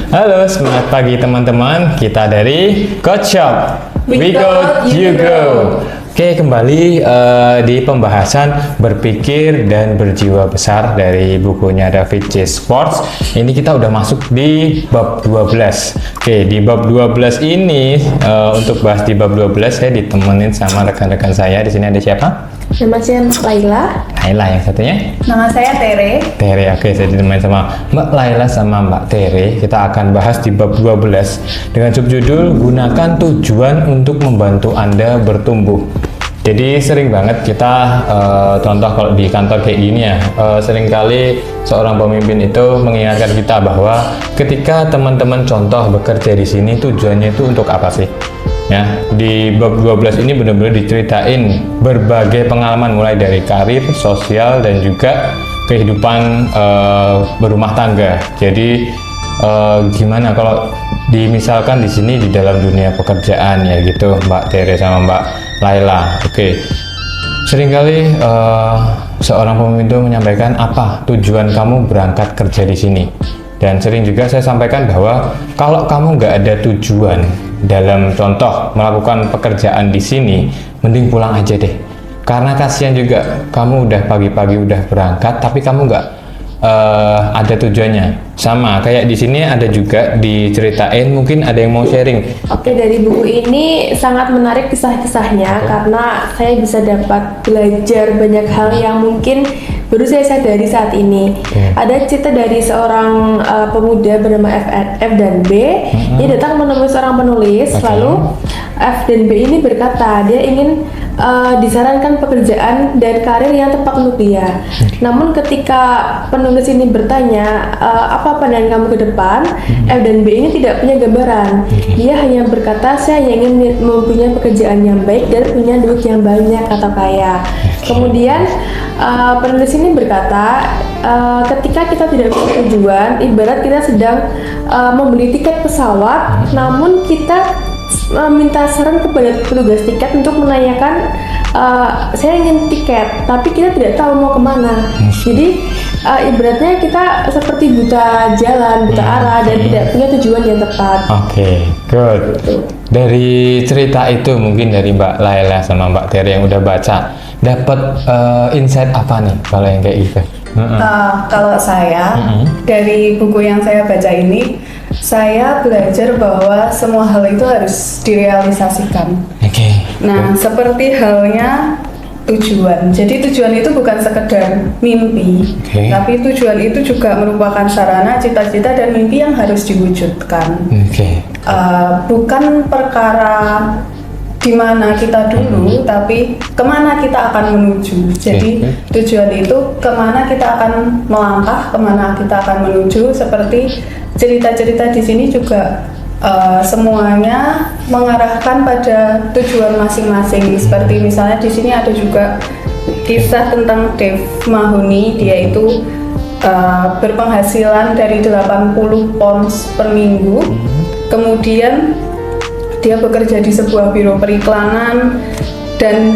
Halo, semangat pagi teman-teman. Kita dari Coach Shop. We go, you go. Oke, kembali di pembahasan berpikir dan berjiwa besar dari bukunya David J. Schwartz. Ini kita udah masuk di bab 12. Oke, di bab 12 ini untuk bahas di bab 12 saya ditemenin sama rekan-rekan saya. Di sini ada siapa? Nama saya Laila. Laila yang satunya? Nama saya Tere. Tere, oke, saya ditemani sama Mbak Laila sama Mbak Tere. Kita akan bahas di bab 12 dengan subjudul gunakan tujuan untuk membantu Anda bertumbuh. Jadi sering banget kita contoh kalau di kantor kayak gini ya, seringkali seorang pemimpin itu mengingatkan kita bahwa ketika teman-teman contoh bekerja di sini tujuannya itu untuk apa sih? Ya, di bab 12 ini benar-benar diceritain berbagai pengalaman mulai dari karir, sosial, dan juga kehidupan berumah tangga. Jadi gimana kalau dimisalkan di sini di dalam dunia pekerjaan ya gitu, Mbak Tere sama Mbak Laila. Oke, seringkali seorang pemimpin itu menyampaikan apa tujuan kamu berangkat kerja di sini. Dan sering juga saya sampaikan bahwa kalau kamu nggak ada tujuan dalam contoh melakukan pekerjaan di sini, mending pulang aja deh. Karena kasihan juga kamu udah pagi-pagi udah berangkat, tapi kamu nggak ada tujuannya. Sama kayak di sini ada juga diceritain, mungkin ada yang mau sharing. Oke, dari buku ini sangat menarik kisah-kisahnya karena saya bisa dapat belajar banyak hal yang mungkin baru saya sadari saat ini. Ada cerita dari seorang pemuda bernama F dan B. Dia datang menemui seorang penulis. Lalu F dan B ini berkata dia ingin disarankan pekerjaan dan karir yang tepat untuk dia. Namun ketika penulis ini bertanya apa pandangan kamu ke depan, F dan B ini tidak punya gambaran. Dia hanya berkata saya ingin mempunyai pekerjaan yang baik dan punya duit yang banyak atau kaya. Kemudian penulis ini berkata ketika kita tidak punya tujuan, ibarat kita sedang membeli tiket pesawat, namun kita minta saran kepada petugas tiket untuk menanyakan saya ingin tiket, tapi kita tidak tahu mau kemana. Jadi ibaratnya kita seperti buta jalan, buta arah, dan tidak punya tujuan yang tepat. Oke, good. Dari cerita itu mungkin dari Mbak Laila sama Mbak Tere yang udah baca, dapat insight apa nih kalau yang kayak gitu? Kalau saya dari buku yang saya baca ini, saya belajar bahwa semua hal itu harus direalisasikan. Nah, seperti halnya tujuan. Jadi tujuan itu bukan sekedar mimpi, tapi tujuan itu juga merupakan sarana, cita-cita, dan mimpi yang harus diwujudkan. Bukan perkara di mana kita dulu, tapi kemana kita akan menuju. Jadi tujuan itu kemana kita akan melangkah, kemana kita akan menuju. Seperti cerita-cerita di sini juga semuanya mengarahkan pada tujuan masing-masing. Seperti misalnya di sini ada juga kisah tentang Dave Mahoney. Dia itu berpenghasilan dari 80 pounds per minggu. Kemudian dia bekerja di sebuah biro periklanan, dan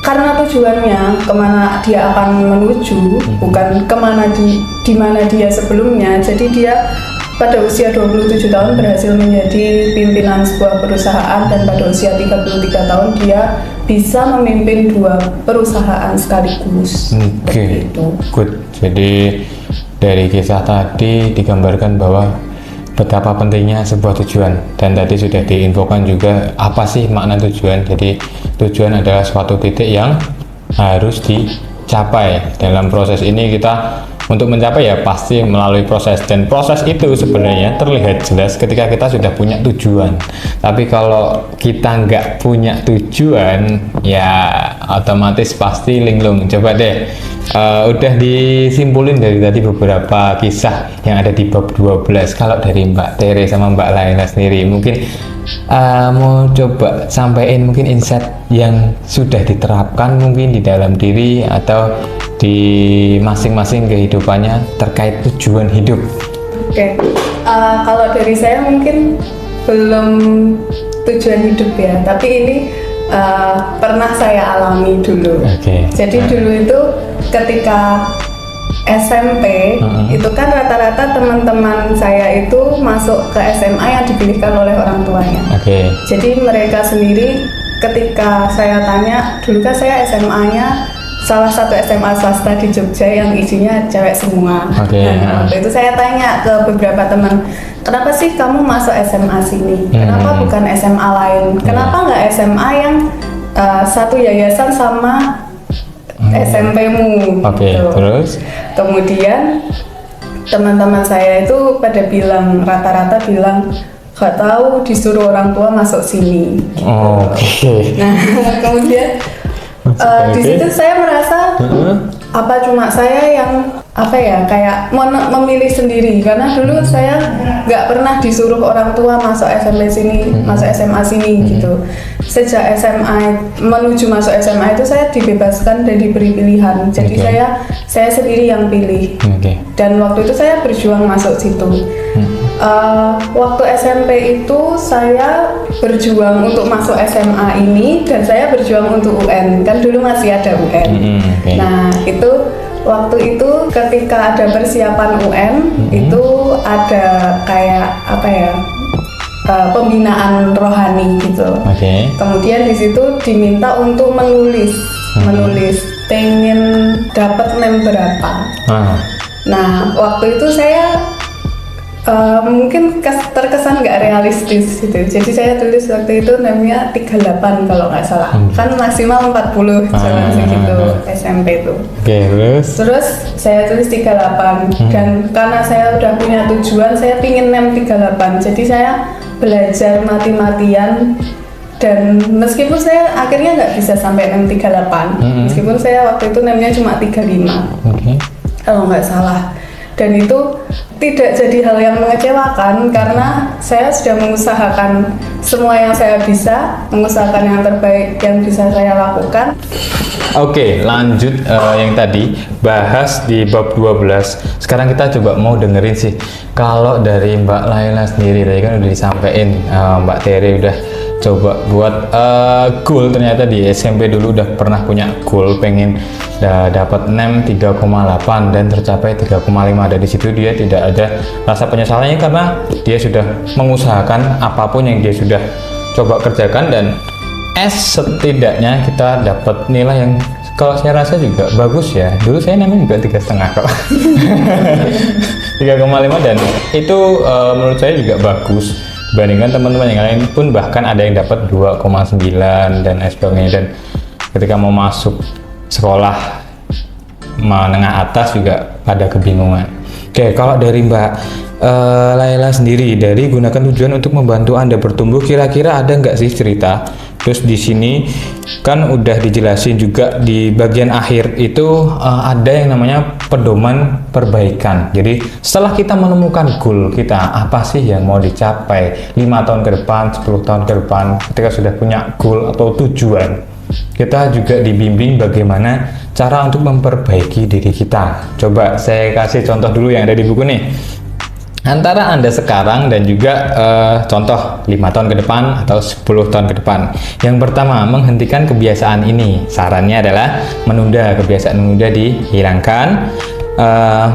karena tujuannya kemana dia akan menuju, bukan kemana di mana dia sebelumnya. Jadi dia pada usia 27 tahun berhasil menjadi pimpinan sebuah perusahaan, dan pada usia 33 tahun dia bisa memimpin 2 perusahaan sekaligus. Good. Jadi dari kisah tadi digambarkan bahwa betapa pentingnya sebuah tujuan, dan tadi sudah diinfokan juga apa sih makna tujuan. Jadi tujuan adalah suatu titik yang harus dicapai. Dalam proses ini kita untuk mencapai ya pasti melalui proses, dan proses itu sebenarnya terlihat jelas ketika kita sudah punya tujuan. Tapi kalau kita nggak punya tujuan ya otomatis pasti linglung. Coba deh udah disimpulin dari tadi beberapa kisah yang ada di bab 12. Kalau dari Mbak Tere sama Mbak Laila sendiri mungkin mau coba sampaikan mungkin insight yang sudah diterapkan mungkin di dalam diri atau di masing-masing kehidupannya terkait tujuan hidup. Kalau dari saya mungkin belum tujuan hidup ya, tapi ini pernah saya alami dulu. Jadi dulu itu ketika SMP itu kan rata-rata teman-teman saya itu masuk ke SMA yang dipilihkan oleh orang tuanya. Oke. Jadi mereka sendiri ketika saya tanya, dulu kan saya SMA-nya salah satu SMA swasta di Jogja yang isinya cewek semua. Nah, waktu itu saya tanya ke beberapa teman, kenapa sih kamu masuk SMA sini? Kenapa bukan SMA lain? Kenapa nggak SMA yang satu yayasan sama SMP-mu? Gitu. Terus? Kemudian teman-teman saya itu pada bilang, rata-rata bilang, gak tahu, disuruh orang tua masuk sini. Gitu. Nah, kemudian di situ saya merasa apa cuma saya yang kayak memilih sendiri, karena dulu saya nggak pernah disuruh orang tua masuk SMP sini, masuk SMA sini gitu. Sejak SMA menuju masuk SMA itu saya dibebaskan dan diberi pilihan, jadi saya sendiri yang pilih. Dan waktu itu saya berjuang masuk situ. Waktu SMP itu saya berjuang untuk masuk SMA ini, dan saya berjuang untuk UN, kan dulu masih ada UN. Nah itu waktu itu ketika ada persiapan UN itu ada kayak pembinaan rohani gitu. Kemudian di situ diminta untuk menulis pengen dapat NEM berapa. Nah waktu itu saya mungkin terkesan nggak realistis gitu. Jadi saya tulis waktu itu NEM-nya 38 kalau nggak salah. Kan maksimal 40 zaman segitu SMP itu. Terus saya tulis 38 dan karena saya udah punya tujuan, saya pingin NEM 38. Jadi saya belajar mati-matian, dan meskipun saya akhirnya nggak bisa sampai NEM 38, meskipun saya waktu itu NEM-nya cuma 35 kalau nggak salah. Dan itu tidak jadi hal yang mengecewakan karena saya sudah mengusahakan semua yang saya bisa, mengusahakan yang terbaik yang bisa saya lakukan. Oke, lanjut yang tadi bahas di bab 12. Sekarang kita coba mau dengerin sih kalau dari Mbak Laila sendiri. Tadi kan udah disampaikan Mbak Tere udah coba buat goal, ternyata di SMP dulu udah pernah punya goal pengen dapat NEM 3,8 dan tercapai 3,5. Dari situ dia tidak ada rasa penyesalannya karena dia sudah mengusahakan apapun yang dia sudah coba kerjakan, dan setidaknya kita dapat nilai yang kalau saya rasa juga bagus ya. Dulu saya namanya juga 3,5 kok. 3,5, dan itu menurut saya juga bagus bandingkan teman-teman yang lain pun, bahkan ada yang dapat 2,9 dan sebagainya. Dan ketika mau masuk sekolah menengah atas juga pada kebingungan. Oke, kalau dari Mbak Laila sendiri, dari gunakan tujuan untuk membantu Anda bertumbuh, kira-kira ada nggak sih cerita? Terus di sini kan udah dijelasin juga di bagian akhir itu ada yang namanya pedoman perbaikan. Jadi setelah kita menemukan goal kita, apa sih yang mau dicapai 5 tahun ke depan, 10 tahun ke depan, ketika sudah punya goal atau tujuan, kita juga dibimbing bagaimana cara untuk memperbaiki diri kita. Coba saya kasih contoh dulu yang ada di buku nih. Antara Anda sekarang dan juga contoh 5 tahun ke depan atau 10 tahun ke depan. Yang pertama, menghentikan kebiasaan ini. Sarannya adalah menunda kebiasaan menunda, dihilangkan,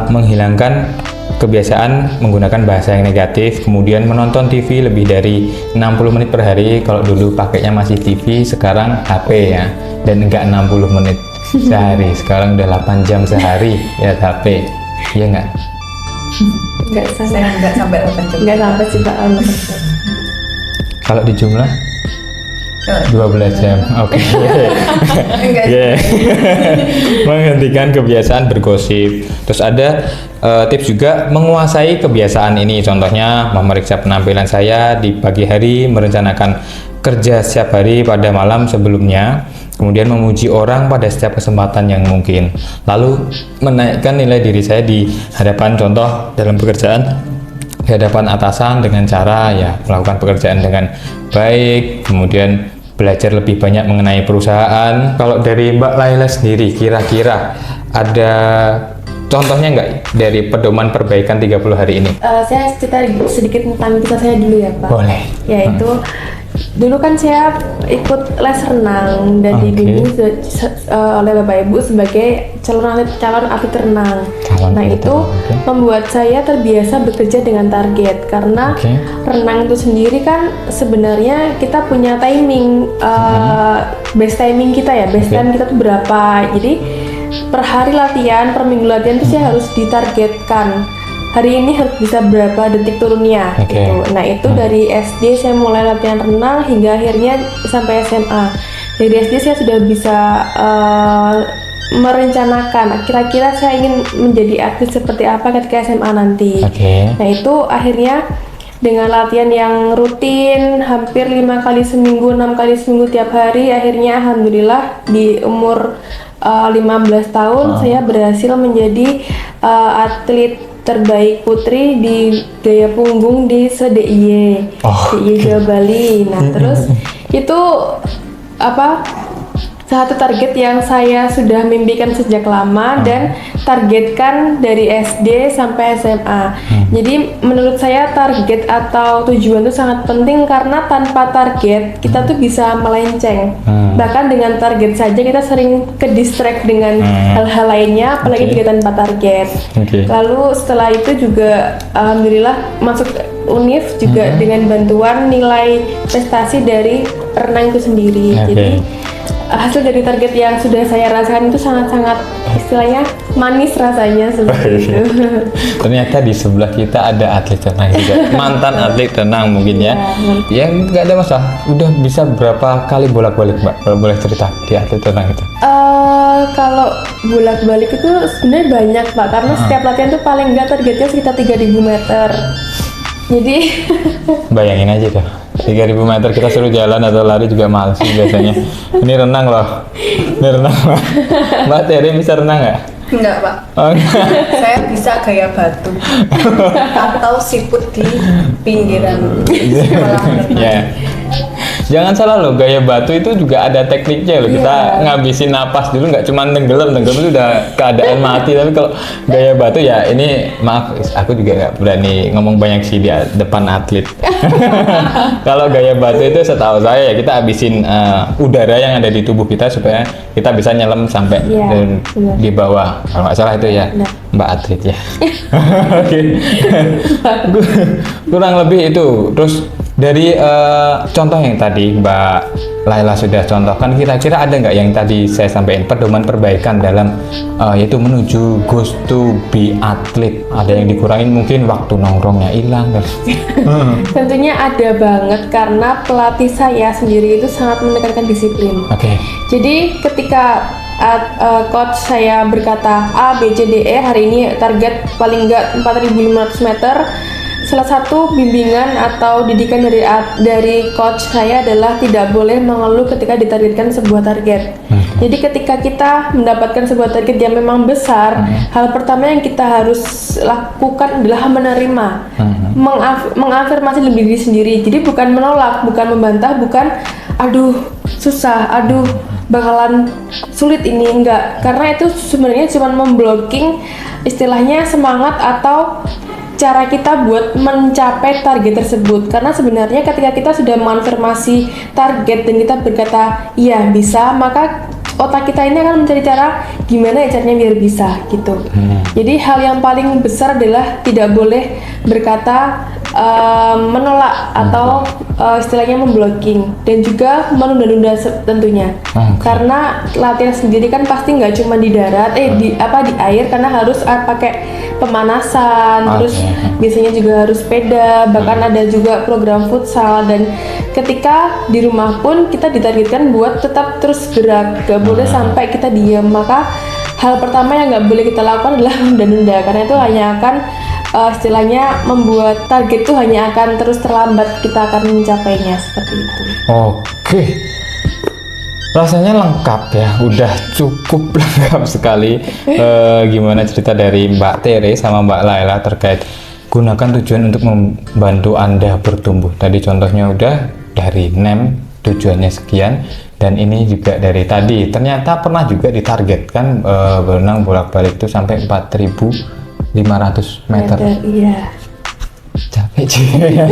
menghilangkan kebiasaan menggunakan bahasa yang negatif, kemudian menonton TV lebih dari 60 menit per hari. Kalau dulu pakainya masih TV, sekarang HP ya, dan enggak 60 menit sehari, sekarang udah 8 jam sehari ya HP, iya nggak? Nggak sampai. Saya nggak sampai 8 jam. Nggak sampai sih Pak. Kalau di jumlah 12 jam. Oke. Menghentikan kebiasaan bergosip. Terus ada tips juga menguasai kebiasaan ini. Contohnya memeriksa penampilan saya di pagi hari, merencanakan kerja setiap hari pada malam sebelumnya, kemudian memuji orang pada setiap kesempatan yang mungkin, lalu menaikkan nilai diri saya di hadapan, contoh dalam pekerjaan, di hadapan atasan dengan cara ya melakukan pekerjaan dengan baik, kemudian belajar lebih banyak mengenai perusahaan. Kalau dari Mbak Laila sendiri, kira-kira ada contohnya nggak dari pedoman perbaikan 30 hari ini? Saya cerita sedikit tentang kisah saya dulu ya Pak. Boleh. Yaitu dulu kan saya ikut les renang dan dibimbing oleh Bapak Ibu sebagai calon atlet renang. Nah itu membuat saya terbiasa bekerja dengan target karena renang itu sendiri kan sebenarnya kita punya timing, base timing kita ya, base time kita tuh berapa. Jadi per hari latihan, per minggu latihan itu saya harus ditargetkan. Hari ini harus bisa berapa detik turunnya gitu. Nah itu dari SD saya mulai latihan renang hingga akhirnya sampai SMA. Dari SD saya sudah bisa merencanakan kira-kira saya ingin menjadi atlet seperti apa ketika SMA nanti. Nah itu akhirnya dengan latihan yang rutin hampir 5 kali seminggu, 6 kali seminggu tiap hari, akhirnya alhamdulillah di umur 15 tahun saya berhasil menjadi atlet terbaik putri di gaya punggung di DIY Jawa Bali. Nah terus itu satu target yang saya sudah mimpikan sejak lama dan targetkan dari SD sampai SMA. Jadi menurut saya target atau tujuan itu sangat penting karena tanpa target kita tuh bisa melenceng. Bahkan dengan target saja kita sering ke distract dengan hal-hal lainnya, apalagi jika tanpa target. Lalu setelah itu juga alhamdulillah masuk UNIF juga dengan bantuan nilai prestasi dari renang itu sendiri. Jadi hasil dari target yang sudah saya rasakan itu sangat-sangat istilahnya manis rasanya seperti itu. Ternyata di sebelah kita ada atlet renang juga, mantan atlet renang mungkin ya. Ya nggak ada masalah. Udah bisa berapa kali bolak-balik Mbak? Kalau boleh cerita di atlet renang itu? Kalau bolak-balik itu sebenarnya banyak Pak, karena setiap latihan tuh paling nggak targetnya sekitar 3.000 meter. Jadi bayangin aja tuh. 3.000 meter kita suruh jalan atau lari juga males sih biasanya. Ini renang loh. Ini renang Mbak. Mbak Tere bisa renang nggak? Enggak Pak. Saya bisa gaya batu atau siput di pinggiran kolam renang. Jangan salah loh, gaya batu itu juga ada tekniknya loh. Kita ngabisin napas dulu, nggak cuma tenggelam itu udah keadaan mati. Tapi kalau gaya batu ya ini maaf, aku juga nggak berani ngomong banyak sih di depan atlet. Kalau gaya batu itu setahu saya ya kita habisin udara yang ada di tubuh kita supaya kita bisa nyelam sampai di bawah. Kalau nggak salah itu ya Mbak atlet ya. Kurang lebih itu. Terus dari contoh yang tadi Mbak Laila sudah contohkan, kira-kira ada nggak yang tadi saya sampaikan pedoman perbaikan dalam yaitu menuju goals to be atlet? Ada yang dikurangin mungkin waktu nongkrongnya hilang kan? Tentunya ada banget karena pelatih saya sendiri itu sangat menekankan disiplin. Jadi ketika coach saya berkata A, B, C, D, E hari ini target paling nggak 4.500 meter. Salah satu bimbingan atau didikan dari coach saya adalah tidak boleh mengeluh ketika ditargetkan sebuah target. Jadi ketika kita mendapatkan sebuah target yang memang besar, hal pertama yang kita harus lakukan adalah menerima, mengafirmasi diri sendiri. Jadi bukan menolak, bukan membantah, bukan aduh susah, aduh bakalan sulit ini, enggak. Karena itu sebenarnya cuma memblocking istilahnya semangat atau cara kita buat mencapai target tersebut. Karena sebenarnya ketika kita sudah mengonfirmasi target dan kita berkata iya bisa, maka otak kita ini akan mencari cara gimana ya caranya biar bisa gitu. Jadi hal yang paling besar adalah tidak boleh berkata menolak atau istilahnya memblocking dan juga menunda-nunda tentunya. Karena latihan sendiri kan pasti nggak cuma di darat, di air, karena harus pakai pemanasan, terus biasanya juga harus sepeda, bahkan ada juga program futsal. Dan ketika di rumah pun kita ditargetkan buat tetap terus gerak, gak boleh sampai kita diam. Maka hal pertama yang nggak boleh kita lakukan adalah menunda-nunda, karena itu hanya akan istilahnya membuat target itu hanya akan terus terlambat, kita akan mencapainya seperti itu. Rasanya lengkap ya, udah cukup lengkap sekali. Gimana cerita dari Mbak Tere sama Mbak Laila terkait gunakan tujuan untuk membantu Anda bertumbuh. Tadi contohnya udah dari NEM, tujuannya sekian, dan ini juga dari tadi ternyata pernah juga ditargetkan berenang bolak-balik itu sampai 4.500 meter. Iya. Capek juga ya.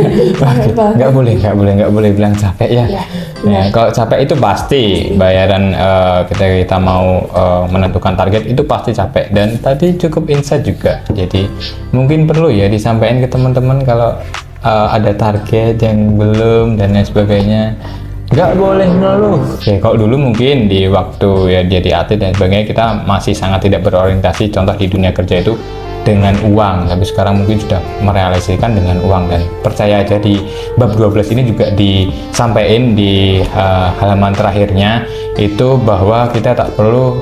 Nggak boleh bilang capek ya. Ya, kalau capek itu pasti bayaran kita mau menentukan target itu pasti capek, dan tadi cukup insight juga. Jadi mungkin perlu ya disampaikan ke teman-teman kalau ada target yang belum dan lain sebagainya. Nggak boleh ngeluh. Oke, kalau dulu mungkin di waktu ya jadi atlet dan sebagainya kita masih sangat tidak berorientasi, contoh di dunia kerja itu dengan uang, tapi sekarang mungkin sudah merealisasikan dengan uang. Dan percaya aja di bab 12 ini juga disampaikan di halaman terakhirnya itu bahwa kita tak perlu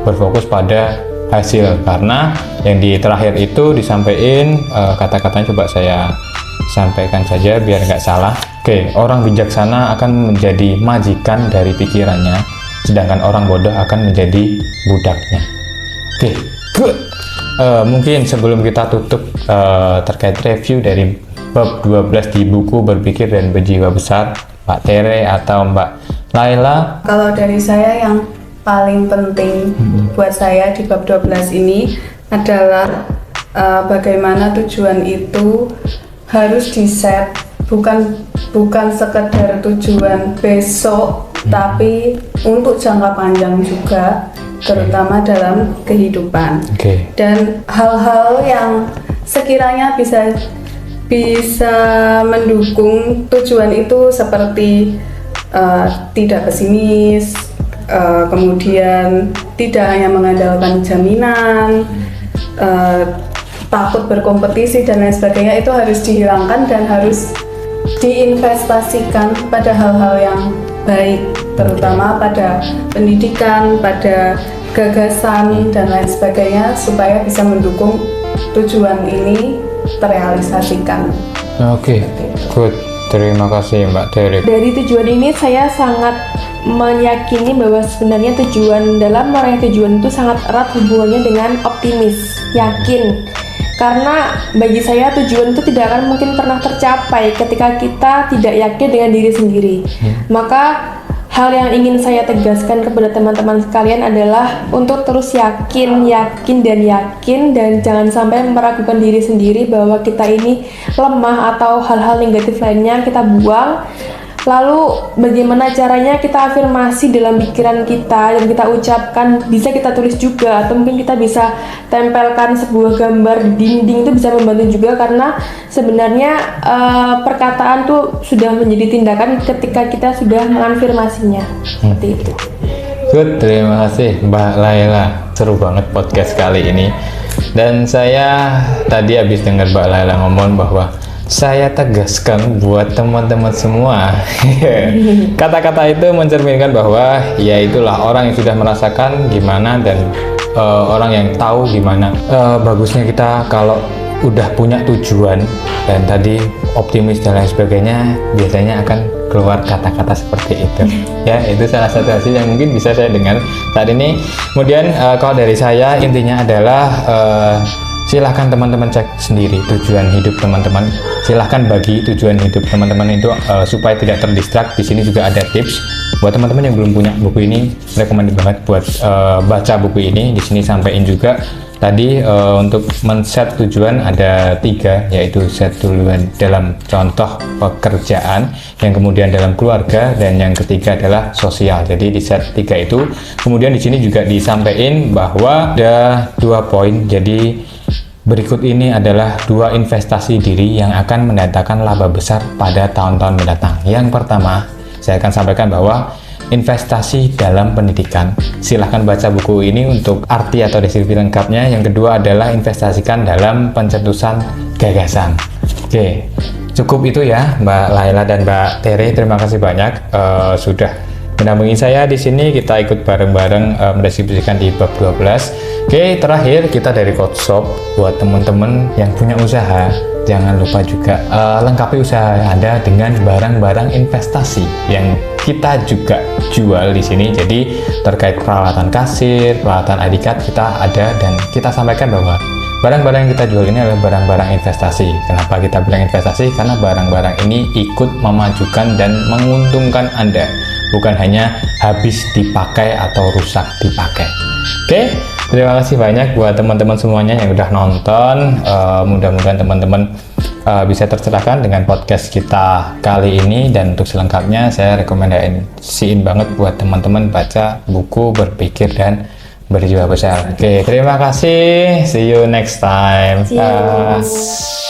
berfokus pada hasil, karena yang di terakhir itu disampaikan kata-katanya, coba saya sampaikan saja biar nggak salah. Oke, orang bijaksana akan menjadi majikan dari pikirannya, sedangkan orang bodoh akan menjadi budaknya. Oke, good. Mungkin sebelum kita tutup terkait review dari bab 12 di buku Berpikir dan Berjiwa Besar, Mbak Tere atau Mbak Laila. Kalau dari saya yang paling penting buat saya di bab 12 ini adalah bagaimana tujuan itu harus di-set, bukan sekedar tujuan besok, tapi untuk jangka panjang juga, terutama dalam kehidupan. Dan hal-hal yang sekiranya bisa mendukung tujuan itu seperti tidak pesimis, kemudian tidak hanya mengandalkan jaminan, takut berkompetisi dan lain sebagainya, itu harus dihilangkan dan harus diinvestasikan pada hal-hal yang baik, terutama pada pendidikan, pada gagasan dan lain sebagainya, supaya bisa mendukung tujuan ini terrealisasikan. Oke, good. Terima kasih Mbak Tere. Dari tujuan ini saya sangat meyakini bahwa sebenarnya dalam meraih tujuan itu sangat erat hubungannya dengan optimis, yakin. Karena bagi saya tujuan itu tidak akan mungkin pernah tercapai ketika kita tidak yakin dengan diri sendiri. Maka hal yang ingin saya tegaskan kepada teman-teman sekalian adalah untuk terus yakin dan jangan sampai meragukan diri sendiri bahwa kita ini lemah atau hal-hal negatif lainnya kita buang. Lalu bagaimana caranya kita afirmasi dalam pikiran kita yang kita ucapkan, bisa kita tulis juga, atau mungkin kita bisa tempelkan sebuah gambar di dinding, itu bisa membantu juga, karena sebenarnya perkataan tuh sudah menjadi tindakan ketika kita sudah mengafirmasinya. Seperti itu. Good, terima kasih Mbak Laila. Seru banget podcast kali ini. Dan saya tadi habis dengar Mbak Laila ngomong bahwa saya tegaskan buat teman-teman semua. Kata-kata itu mencerminkan bahwa ya itulah orang yang sudah merasakan gimana, dan orang yang tahu gimana bagusnya kita kalau udah punya tujuan dan tadi optimis dan lain sebagainya, biasanya akan keluar kata-kata seperti itu. Ya, itu salah satu hasil yang mungkin bisa saya dengar saat ini. Kemudian kalau dari saya intinya adalah silahkan teman-teman cek sendiri tujuan hidup teman-teman. Silahkan bagi tujuan hidup teman-teman itu supaya tidak terdistrak. Di sini juga ada tips buat teman-teman yang belum punya buku ini. Rekomendasi banget buat baca buku ini. Di sini sampaikan juga tadi untuk men-set tujuan ada 3, yaitu set tujuan dalam contoh pekerjaan, yang kemudian dalam keluarga, dan yang ketiga adalah sosial. Jadi di set 3 itu. Kemudian di sini juga disampaikan bahwa ada 2 poin. Jadi berikut ini adalah 2 investasi diri yang akan mendatangkan laba besar pada tahun-tahun mendatang. Yang pertama, saya akan sampaikan bahwa investasi dalam pendidikan. Silahkan baca buku ini untuk arti atau deskripsi lengkapnya. Yang kedua adalah investasikan dalam pencetusan gagasan. Oke, cukup itu ya Mbak Laila dan Mbak Tere. Terima kasih banyak sudah mendampingi saya di sini. Kita ikut bareng-bareng mendistribusikan di bab 12. Oke, terakhir kita dari Coach Shop buat teman-teman yang punya usaha, jangan lupa juga lengkapi usaha Anda dengan barang-barang investasi yang kita juga jual di sini. Jadi terkait peralatan kasir, peralatan ID card kita ada, dan kita sampaikan bahwa barang-barang yang kita jual ini adalah barang-barang investasi. Kenapa kita bilang investasi? Karena barang-barang ini ikut memajukan dan menguntungkan Anda, bukan hanya habis dipakai atau rusak dipakai. Oke, terima kasih banyak buat teman-teman semuanya yang udah nonton. Mudah-mudahan teman-teman bisa tercerahkan dengan podcast kita kali ini. Dan untuk selengkapnya saya rekomendasiin banget buat teman-teman baca buku Berpikir dan Berjiwa Besar. Oke, terima kasih. See you next time. See you.